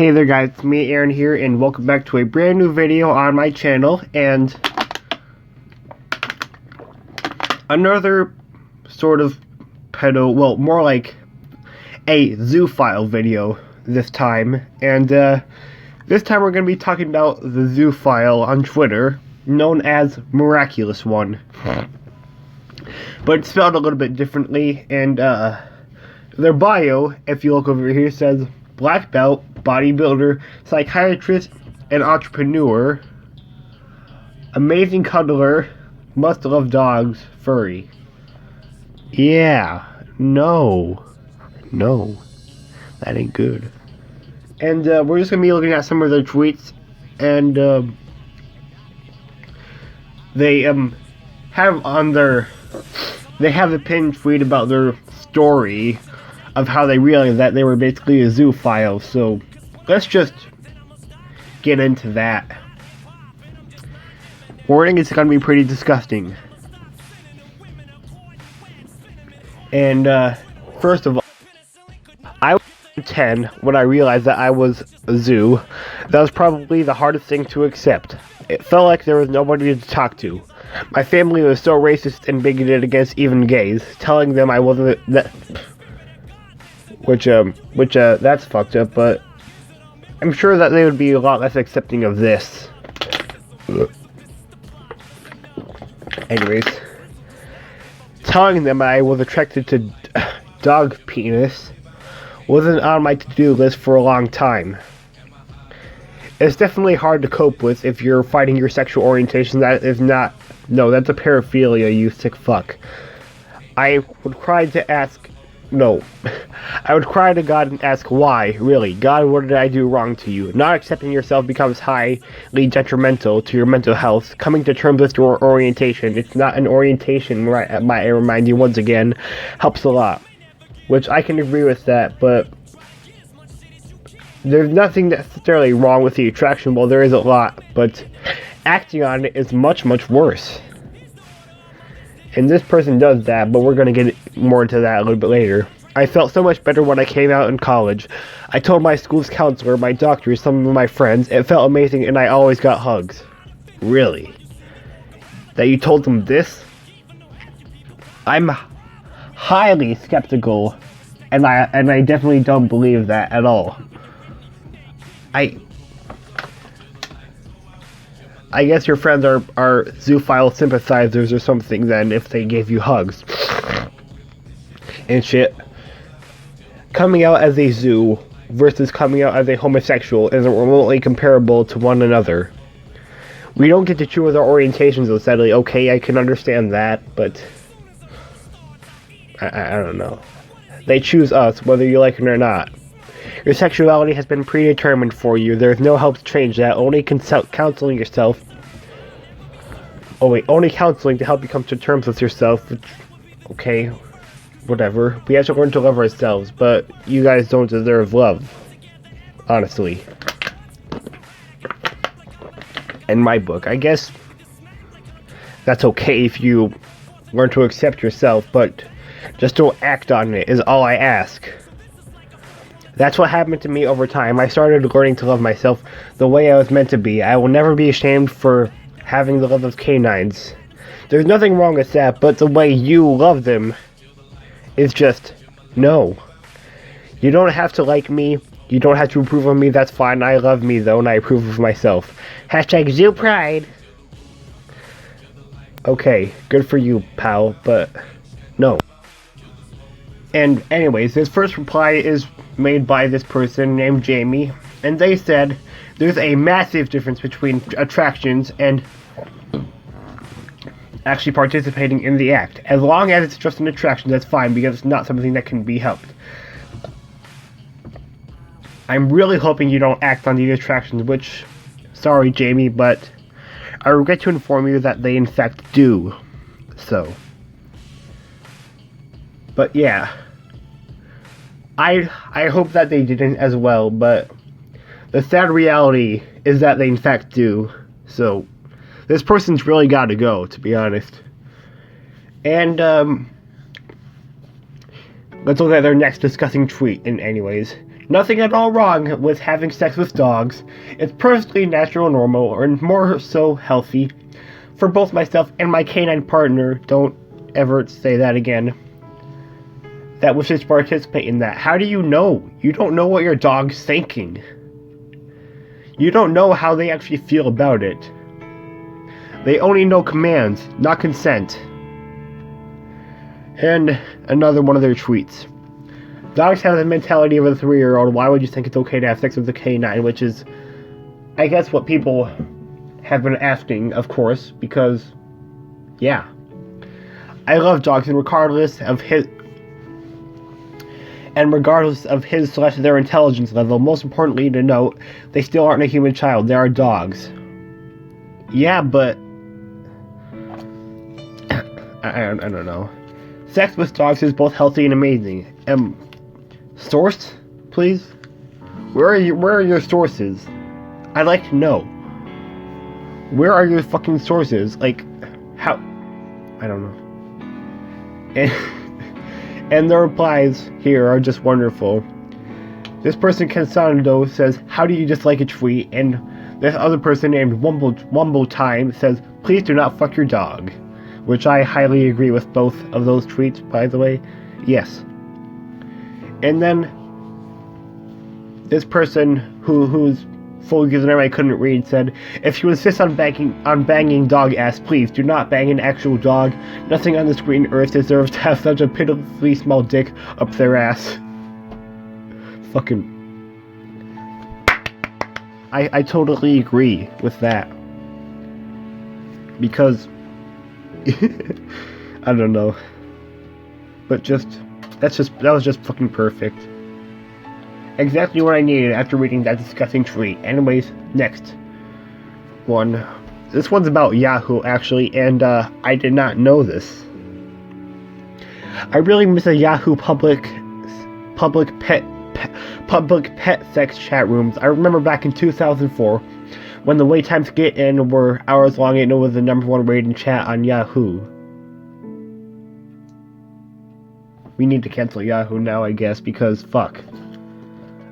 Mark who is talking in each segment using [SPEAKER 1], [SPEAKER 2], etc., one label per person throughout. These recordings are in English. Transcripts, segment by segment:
[SPEAKER 1] Hey there guys, it's me Aaron here, and welcome back to a brand new video on my channel, and another sort of more like a Zoophile video this time. And this time we're going to be talking about the Zoophile on Twitter, known as Murraculous one. But it's spelled a little bit differently, and their bio, if you look over here, says black belt, bodybuilder, psychiatrist, and entrepreneur, amazing cuddler, must love dogs, furry. Yeah, no, that ain't good. And we're just gonna be looking at some of their tweets, and they have a pinned tweet about their story of how they realized that they were basically a zoophile. So let's just get into that. Warning, it's gonna be pretty disgusting. And first of all, I was 10 when I realized that I was a zoo. That was probably the hardest thing to accept. It felt like there was nobody to talk to. My family was so racist and bigoted against even gays, telling them I wasn't that. Which that's fucked up, but I'm sure that they would be a lot less accepting of this. Anyways, telling them I was attracted to dog penis wasn't on my to-do list for a long time. It's definitely hard to cope with if you're fighting your sexual orientation. That is not, no, that's a paraphilia, you sick fuck. I would cry to God and ask why, really. God, what did I do wrong to you? Not accepting yourself becomes highly detrimental to your mental health. Coming to terms with your orientation, it's not an orientation, right? I remind you once again, helps a lot. Which I can agree with that, but there's nothing necessarily wrong with the attraction. Well, there is a lot, but acting on it is much, much worse. And this person does that, but we're going to get more into that a little bit later. I felt so much better when I came out in college. I told my school's counselor, my doctors, some of my friends. It felt amazing, and I always got hugs. Really? That you told them this? I'm highly skeptical, and I definitely don't believe that at all. I guess your friends are zoophile sympathizers or something then, if they gave you hugs and shit. Coming out as a zoo versus coming out as a homosexual isn't remotely comparable to one another. We don't get to choose our orientations so steadily. Okay, I can understand that, but I don't know. They choose us, whether you like it or not. Your sexuality has been predetermined for you. There's no help to change that. Only counseling yourself. Only counseling to help you come to terms with yourself. Which, okay, whatever. We have to learn to love ourselves, but you guys don't deserve love. Honestly. In my book, I guess that's okay if you learn to accept yourself, but just don't act on it is all I ask. That's what happened to me over time. I started learning to love myself the way I was meant to be. I will never be ashamed for having the love of canines. There's nothing wrong with that, but the way you love them is just, no. You don't have to like me. You don't have to approve of me. That's fine. I love me, though, and I approve of myself. Hashtag Zoo Pride. Okay, good for you, pal, but no. And anyways, this first reply is made by this person named Jamie, and they said there's a massive difference between attractions and actually participating in the act. As long as it's just an attraction, that's fine, because it's not something that can be helped. I'm really hoping you don't act on these attractions, which, sorry Jamie, but I regret to inform you that they in fact do. So. But yeah, I hope that they didn't as well, but the sad reality is that they in fact do. So this person's really got to go, to be honest. And Let's look at their next disgusting tweet. And anyways, nothing at all wrong with having sex with dogs. It's perfectly natural and normal, and more so healthy. For both myself and my canine partner, don't ever say that again, that wishes to participate in that. How do you know? You don't know what your dog's thinking. You don't know how they actually feel about it. They only know commands, not consent. And another one of their tweets. Dogs have the mentality of a 3-year-old. Why would you think it's okay to have sex with a canine? Which is, I guess, what people have been asking, of course, because, yeah. I love dogs, and regardless of his/their intelligence level, most importantly to note, they still aren't a human child. They are dogs. Yeah, but I don't know. Sex with dogs is both healthy and amazing. Source, please? Where are your sources? I'd like to know. Where are your fucking sources? Like, how? I don't know. And the replies here are just wonderful. This person, Cansando, says, how do you dislike a tweet? And this other person named Wumble Time says, please do not fuck your dog. Which I highly agree with both of those tweets, by the way. Yes. And then this person whose full username I couldn't read said, if you insist on banging dog ass, please do not bang an actual dog. Nothing on this green earth deserves to have such a pitifully small dick up their ass. Fucking. I totally agree with that. Because I don't know. But that was just fucking perfect. Exactly what I needed after reading that disgusting tweet. Anyways, next one. This one's about Yahoo, actually, and I did not know this. I really miss a Yahoo public pet sex chat rooms. I remember back in 2004 when the wait times to get in were hours long, and it was the #1 rated chat on Yahoo. We need to cancel Yahoo now, I guess, because fuck.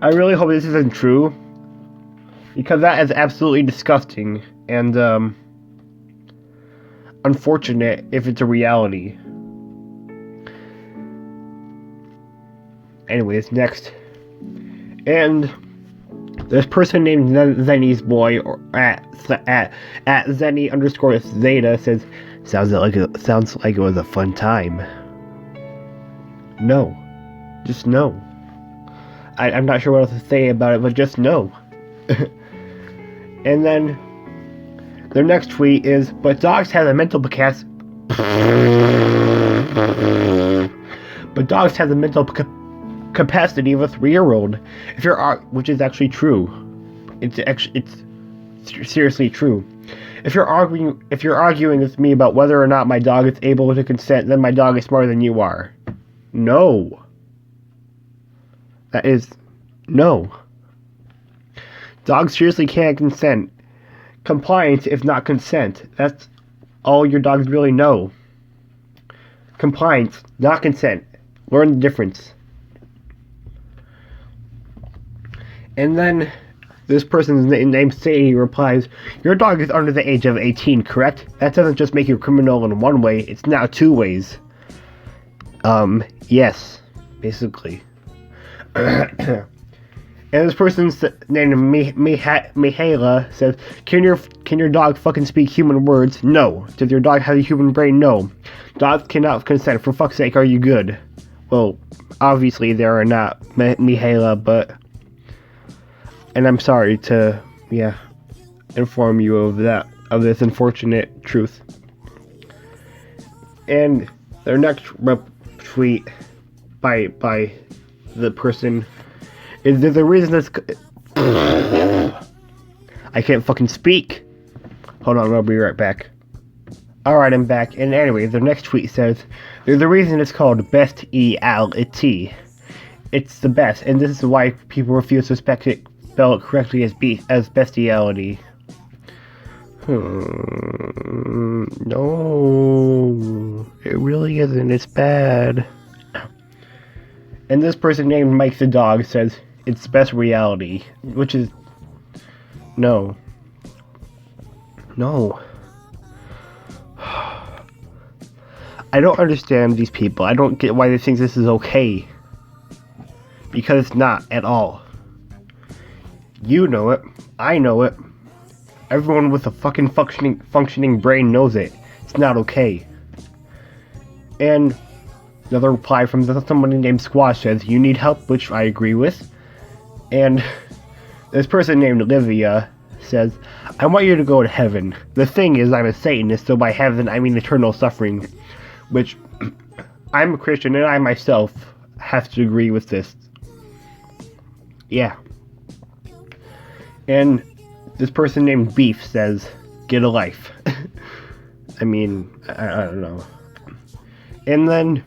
[SPEAKER 1] I really hope this isn't true, because that is absolutely disgusting and unfortunate if it's a reality. Anyways, next. And this person named Zenny's boy, or at Zenny_Zeta says, sounds like it was a fun time. No. Just no. I'm not sure what else to say about it, but just no. And then their next tweet is, but dogs have the mental capacity. But dogs have the mental capacity of a 3-year-old. Which is actually true. It's seriously true. If you're arguing with me about whether or not my dog is able to consent, then my dog is smarter than you are. No. That is no. Dogs seriously can't consent. Compliance is not consent. That's all your dogs really know. Compliance, not consent. Learn the difference. And then this person's named Sadie replies, your dog is under the age of 18, correct? That doesn't just make you a criminal in one way, it's now 2 ways. Yes, basically. And this person's named Mihaela says, can your dog fucking speak human words? No. Does your dog have a human brain? No. Dogs cannot consent. For fuck's sake, are you good? Well, obviously there are not, Mihaela, but... And I'm sorry to, inform you of this unfortunate truth. And their next tweet by the person is, there's a reason it's... I can't fucking speak. Hold on, I'll be right back. Alright, I'm back. And anyway, the next tweet says, there's a reason it's called bestiality. It's the best, and this is why people refuse to spell it correctly as bestiality. No, it really isn't. It's bad. And this person named Mike the dog says it's the best reality, which is no. I don't understand these people. I don't get why they think this is okay. Because it's not at all. You know it. I know it. Everyone with a fucking functioning brain knows it. It's not okay. And another reply from somebody named Squash says, you need help, which I agree with. And this person named Olivia says, I want you to go to heaven. The thing is, I'm a Satanist, so by heaven I mean eternal suffering. Which, I'm a Christian, and I myself have to agree with this. Yeah. And this person named Beef says, get a life. I mean, I don't know. And then,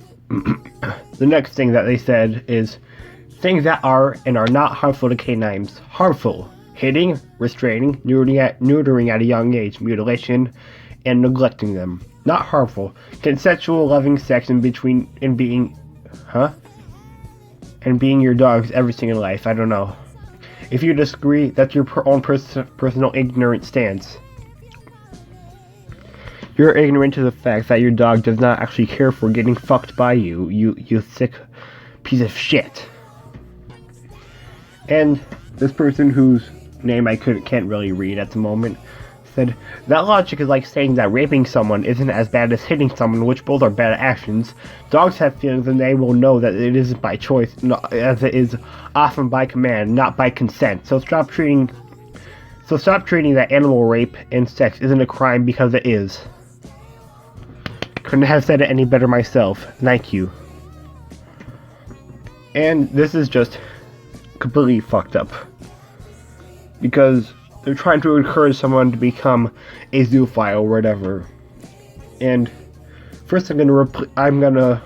[SPEAKER 1] the next thing that they said is, things that are and are not harmful to canines. Harmful. Hitting, restraining, neutering at a young age, mutilation, and neglecting them. Not harmful. Consensual loving sex and being your dog's everything in life. I don't know. If you disagree, that's your own personal ignorant stance. You're ignorant to the fact that your dog does not actually care for getting fucked by you. You sick piece of shit. And this person whose name I can't really read at the moment said, that logic is like saying that raping someone isn't as bad as hitting someone, which both are bad actions. Dogs have feelings and they will know that it isn't by choice, as it is often by command, not by consent. So stop treating that animal rape and sex isn't a crime because it is. Couldn't have said it any better myself. Thank you. And this is just completely fucked up. Because they're trying to encourage someone to become a zoophile or whatever. And first I'm gonna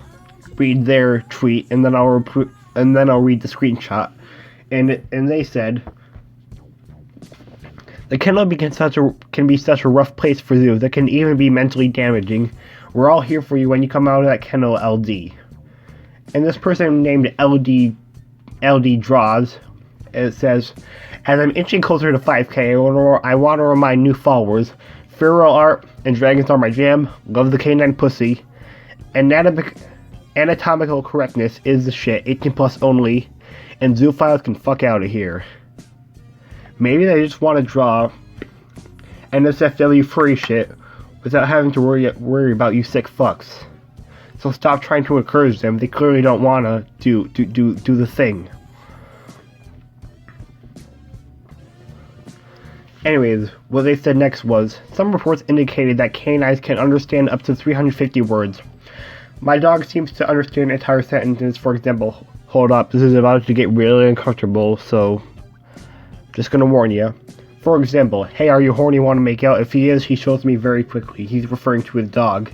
[SPEAKER 1] read their tweet, and then I'll read the screenshot. And they said, the kennel can be such a rough place for zoos that can even be mentally damaging. We're all here for you when you come out of that kennel, LD. And this person named LD Draws, it says, as I'm inching closer to 5K, I want to remind new followers, feral art and dragons are my jam, love the canine pussy, anatomical correctness is the shit, 18 plus only, and zoophiles can fuck out of here. Maybe they just want to draw NSFW furry shit without having to worry about you sick fucks. So stop trying to encourage them, they clearly don't want to do the thing. Anyways, what they said next was, some reports indicated that canines can understand up to 350 words. My dog seems to understand entire sentences. For example, hold up, this is about to get really uncomfortable, so just gonna warn you. For example, hey, are you horny, want to make out? If he is, he shows me very quickly. He's referring to his dog,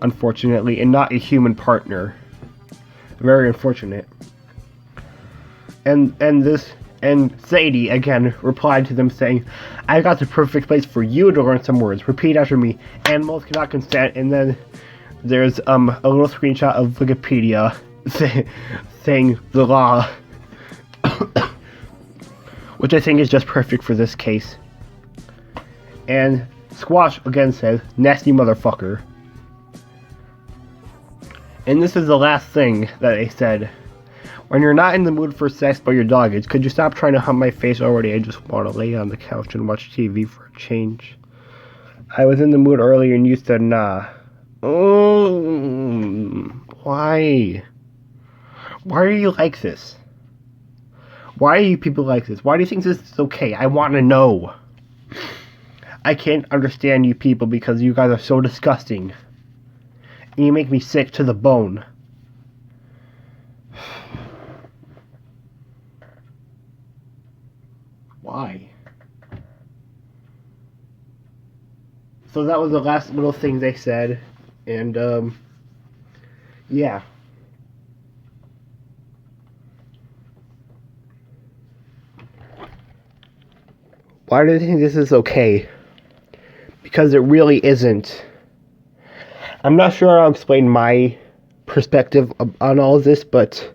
[SPEAKER 1] unfortunately, and not a human partner. Very unfortunate. And Sadie, again, replied to them saying, I got the perfect place for you to learn some words. Repeat after me. Animals cannot consent. And then there's a little screenshot of Wikipedia saying the law. Which I think is just perfect for this case. And Squash again says, nasty motherfucker. And this is the last thing that they said. When you're not in the mood for sex but your dog is, could you stop trying to hump my face already? I just want to lay on the couch and watch TV for a change. I was in the mood earlier and you said nah. Why? Why are you like this? Why are you people like this? Why do you think this is okay? I want to know. I can't understand you people because you guys are so disgusting. And you make me sick to the bone. Why? So that was the last little thing they said, and yeah. Why do they think this is okay? Because it really isn't. I'm not sure I'll explain my perspective on all of this, but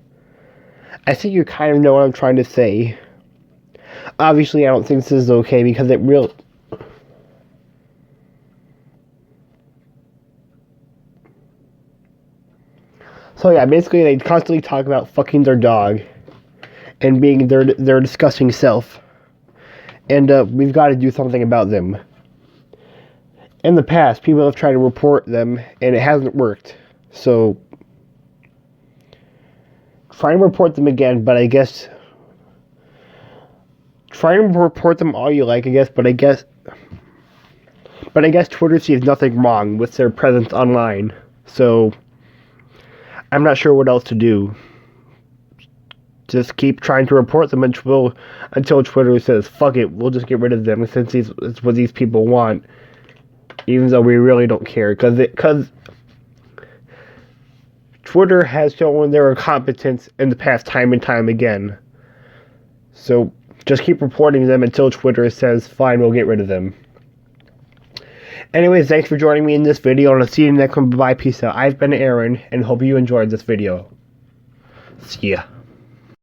[SPEAKER 1] I think you kind of know what I'm trying to say. Obviously, I don't think this is okay because it really... So yeah, basically they constantly talk about fucking their dog and being their disgusting self. And we've got to do something about them. In the past, people have tried to report them, and it hasn't worked. So, try and report them again, but I guess... Try and report them all you like, I guess, but I guess Twitter sees nothing wrong with their presence online. So, I'm not sure what else to do. Just keep trying to report them until Twitter says, fuck it, we'll just get rid of them since it's what these people want. Even though we really don't care. Because Twitter has shown their incompetence in the past time and time again. So, just keep reporting them until Twitter says, fine, we'll get rid of them. Anyways, thanks for joining me in this video, and I'll see you in the next one. Bye-bye, peace out. I've been Aaron, and hope you enjoyed this video. See ya.